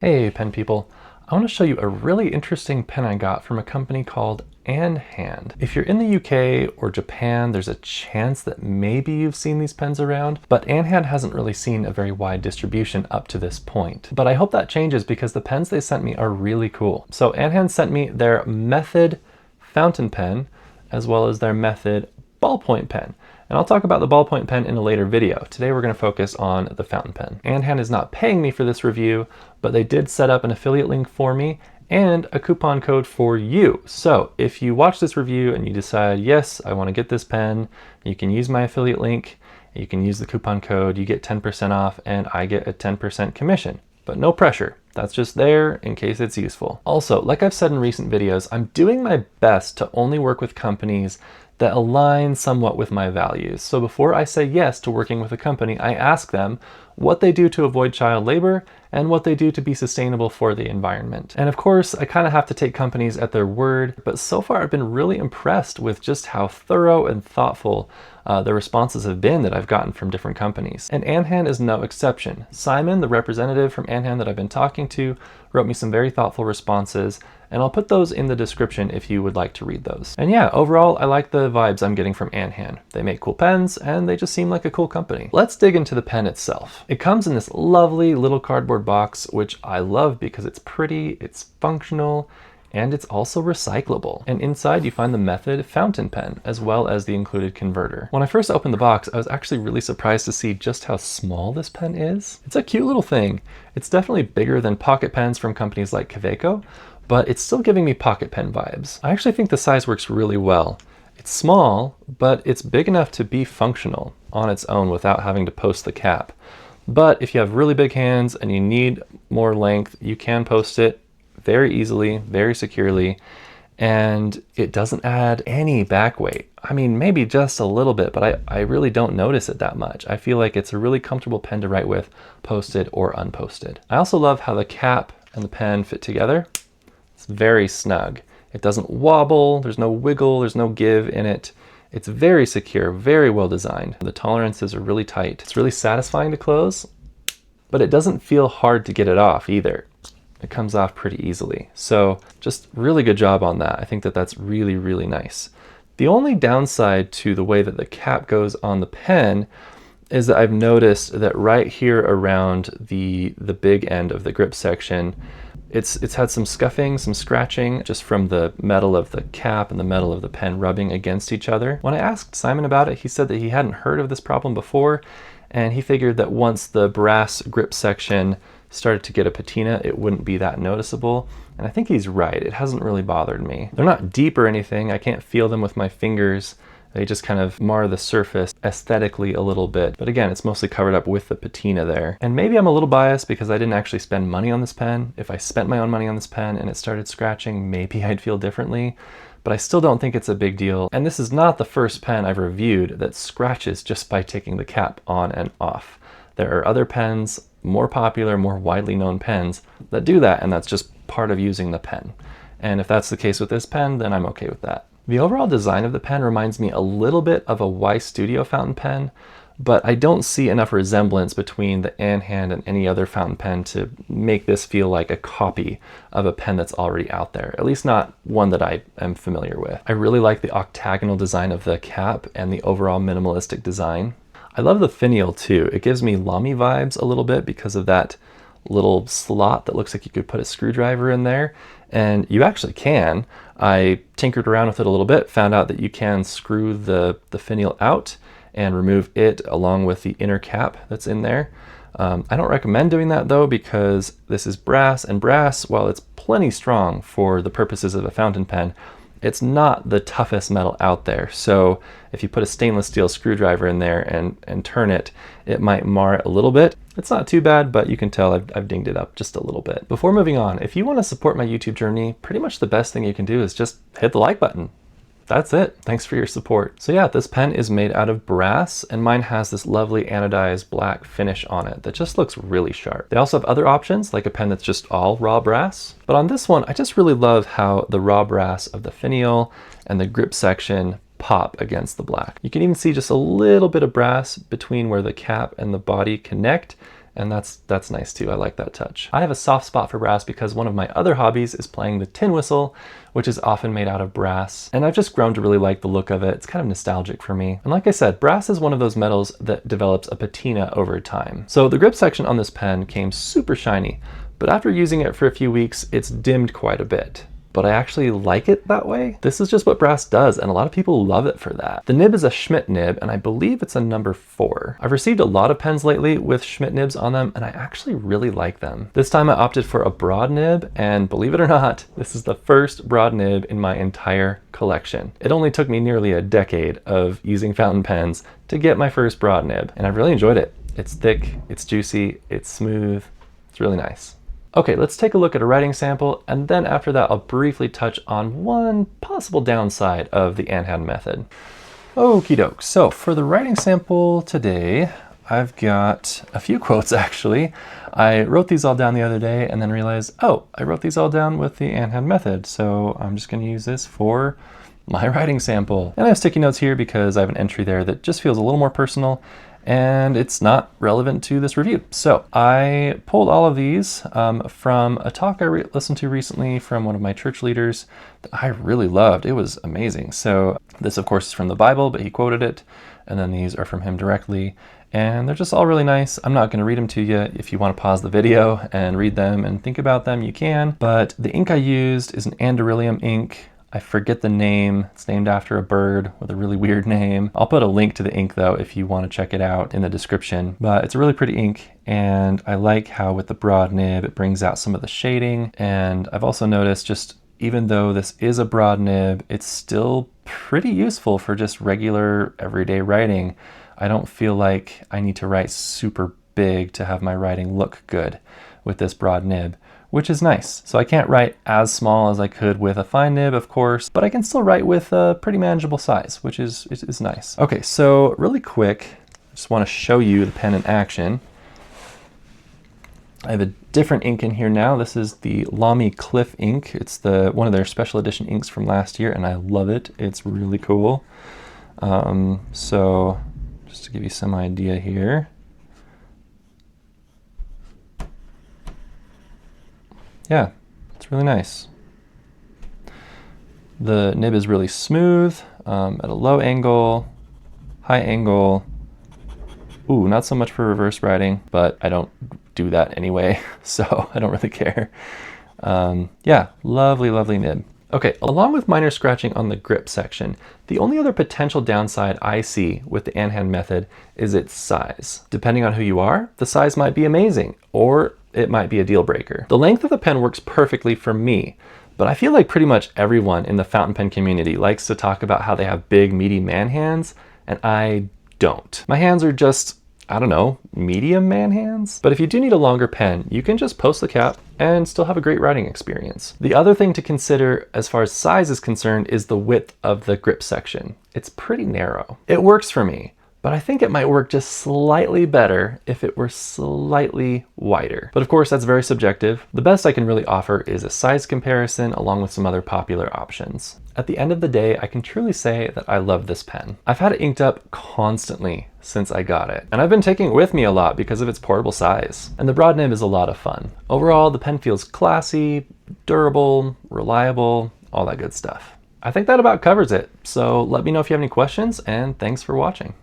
Hey pen people, I want to show you a really interesting pen I got from a company called Andhand. If you're in the UK or Japan, there's a chance that maybe you've seen these pens around, but Andhand hasn't really seen a very wide distribution up to this point. But I hope that changes because the pens they sent me are really cool. So Andhand sent me their Method fountain pen as well as their Method ballpoint pen. And I'll talk about the ballpoint pen in a later video. Today we're going to focus on the fountain pen. Andhand is not paying me for this review, but they did set up an affiliate link for me and a coupon code for you. So if you watch this review and you decide, yes, I want to get this pen, you can use my affiliate link, you can use the coupon code, you get 10% off, and I get a 10% commission. But no pressure. That's just there in case it's useful. Also, like I've said in recent videos, I'm doing my best to only work with companies that align somewhat with my values. So before I say yes to working with a company, I ask them what they do to avoid child labor and what they do to be sustainable for the environment. And of course, I kind of have to take companies at their word, but so far I've been really impressed with just how thorough and thoughtful the responses have been that I've gotten from different companies. And Andhand is no exception. Simon, the representative from Andhand that I've been talking to, wrote me some very thoughtful responses, and I'll put those in the description if you would like to read those. And yeah, overall, I like the vibes I'm getting from Andhand. They make cool pens, and they just seem like a cool company. Let's dig into the pen itself. It comes in this lovely little cardboard box, which I love because it's pretty, it's functional, and it's also recyclable. And inside you find the Method fountain pen, as well as the included converter. When I first opened the box, I was actually really surprised to see just how small this pen is. It's a cute little thing. It's definitely bigger than pocket pens from companies like Kaweco, but it's still giving me pocket pen vibes. I actually think the size works really well. It's small, but it's big enough to be functional on its own without having to post the cap. But if you have really big hands and you need more length, you can post it very easily, very securely, and it doesn't add any back weight. I mean, maybe just a little bit, but I really don't notice it that much. I feel like it's a really comfortable pen to write with, posted or unposted. I also love how the cap and the pen fit together. It's very snug. It doesn't wobble, there's no wiggle, there's no give in it. It's very secure, very well designed. The tolerances are really tight. It's really satisfying to close, but it doesn't feel hard to get it off either. It comes off pretty easily. So just really good job on that. I think that that's really, really nice. The only downside to the way that the cap goes on the pen is that I've noticed that right here around the big end of the grip section, it's had some scuffing, some scratching just from the metal of the cap and the metal of the pen rubbing against each other. When I asked Simon about it, he said that he hadn't heard of this problem before, and he figured that once the brass grip section started to get a patina, it wouldn't be that noticeable. And I think he's right. It hasn't really bothered me. They're not deep or anything. I can't feel them with my fingers. They just kind of mar the surface aesthetically a little bit. But again, it's mostly covered up with the patina there. And maybe I'm a little biased because I didn't actually spend money on this pen. If I spent my own money on this pen and it started scratching, maybe I'd feel differently. But I still don't think it's a big deal. And this is not the first pen I've reviewed that scratches just by taking the cap on and off. There are other pens, more popular, more widely known pens that do that, and that's just part of using the pen. And if that's the case with this pen, then I'm okay with that. The overall design of the pen reminds me a little bit of a Y Studio fountain pen, but I don't see enough resemblance between the Andhand and any other fountain pen to make this feel like a copy of a pen that's already out there, at least not one that I am familiar with. I really like the octagonal design of the cap and the overall minimalistic design. I love the finial too. It gives me Lamy vibes a little bit because of that little slot that looks like you could put a screwdriver in there. And you actually can. I tinkered around with it a little bit, found out that you can screw the finial out and remove it along with the inner cap that's in there. I don't recommend doing that though because this is brass, and brass, while it's plenty strong for the purposes of a fountain pen, it's not the toughest metal out there. So if you put a stainless steel screwdriver in there and turn it, it might mar it a little bit. It's not too bad, but you can tell I've dinged it up just a little bit. Before moving on, if you want to support my YouTube journey, pretty much the best thing you can do is just hit the like button. That's it. Thanks for your support. So yeah, this pen is made out of brass, and mine has this lovely anodized black finish on it that just looks really sharp. They also have other options, like a pen that's just all raw brass. But on this one, I just really love how the raw brass of the finial and the grip section pop against the black. You can even see just a little bit of brass between where the cap and the body connect, and that's nice too. I like that touch. I have a soft spot for brass because one of my other hobbies is playing the tin whistle, which is often made out of brass, and I've just grown to really like the look of it. It's kind of nostalgic for me. And like I said, brass is one of those metals that develops a patina over time. So the grip section on this pen came super shiny, but after using it for a few weeks, it's dimmed quite a bit. But I actually like it that way. This is just what brass does, and a lot of people love it for that. The nib is a Schmidt nib, and I believe it's a number 4. I've received a lot of pens lately with Schmidt nibs on them, and I actually really like them. This time I opted for a broad nib, and believe it or not, this is the first broad nib in my entire collection. It only took me nearly a decade of using fountain pens to get my first broad nib, and I've really enjoyed it. It's thick, it's juicy, it's smooth, it's really nice. Okay, let's take a look at a writing sample, and then after that I'll briefly touch on one possible downside of the Andhand method. Okie doke, so for the writing sample today, I've got a few quotes actually. I wrote these all down the other day and then realized, oh, I wrote these all down with the Andhand method, so I'm just gonna use this for my writing sample. And I have sticky notes here because I have an entry there that just feels a little more personal, and it's not relevant to this review. So I pulled all of these from a talk I listened to recently from one of my church leaders that I really loved. It was amazing. So this of course is from the Bible, but he quoted it, and then these are from him directly, and they're just all really nice. I'm not going to read them to you. If you want to pause the video and read them and think about them, you can. But the ink I used is an Andoryllium ink. I forget the name. It's named after a bird with a really weird name. I'll put a link to the ink though if you want to check it out in the description. But it's a really pretty ink, and I like how with the broad nib it brings out some of the shading. And I've also noticed, just even though this is a broad nib, it's still pretty useful for just regular everyday writing. I don't feel like I need to write super big to have my writing look good with this broad nib, which is nice. So I can't write as small as I could with a fine nib, of course, but I can still write with a pretty manageable size, which is nice. Okay, so really quick, I just want to show you the pen in action. I have a different ink in here now. This is the Lamy Cliff ink. It's one of their special edition inks from last year, and I love it. It's really cool. So just to give you some idea here. Yeah, it's really nice. The nib is really smooth at a low angle, high angle. Ooh, not so much for reverse writing, but I don't do that anyway, so I don't really care. Yeah, lovely, lovely nib. Okay, along with minor scratching on the grip section, the only other potential downside I see with the Andhand method is its size. Depending on who you are, the size might be amazing, or it might be a deal breaker. The length of the pen works perfectly for me, but I feel like pretty much everyone in the fountain pen community likes to talk about how they have big, meaty man hands, and I don't. My hands are just, I don't know, medium man hands? But if you do need a longer pen, you can just post the cap and still have a great writing experience. The other thing to consider as far as size is concerned is the width of the grip section. It's pretty narrow. It works for me, but I think it might work just slightly better if it were slightly wider. But of course, that's very subjective. The best I can really offer is a size comparison along with some other popular options. At the end of the day, I can truly say that I love this pen. I've had it inked up constantly since I got it, and I've been taking it with me a lot because of its portable size. And the broad nib is a lot of fun. Overall, the pen feels classy, durable, reliable, all that good stuff. I think that about covers it. So let me know if you have any questions, and thanks for watching.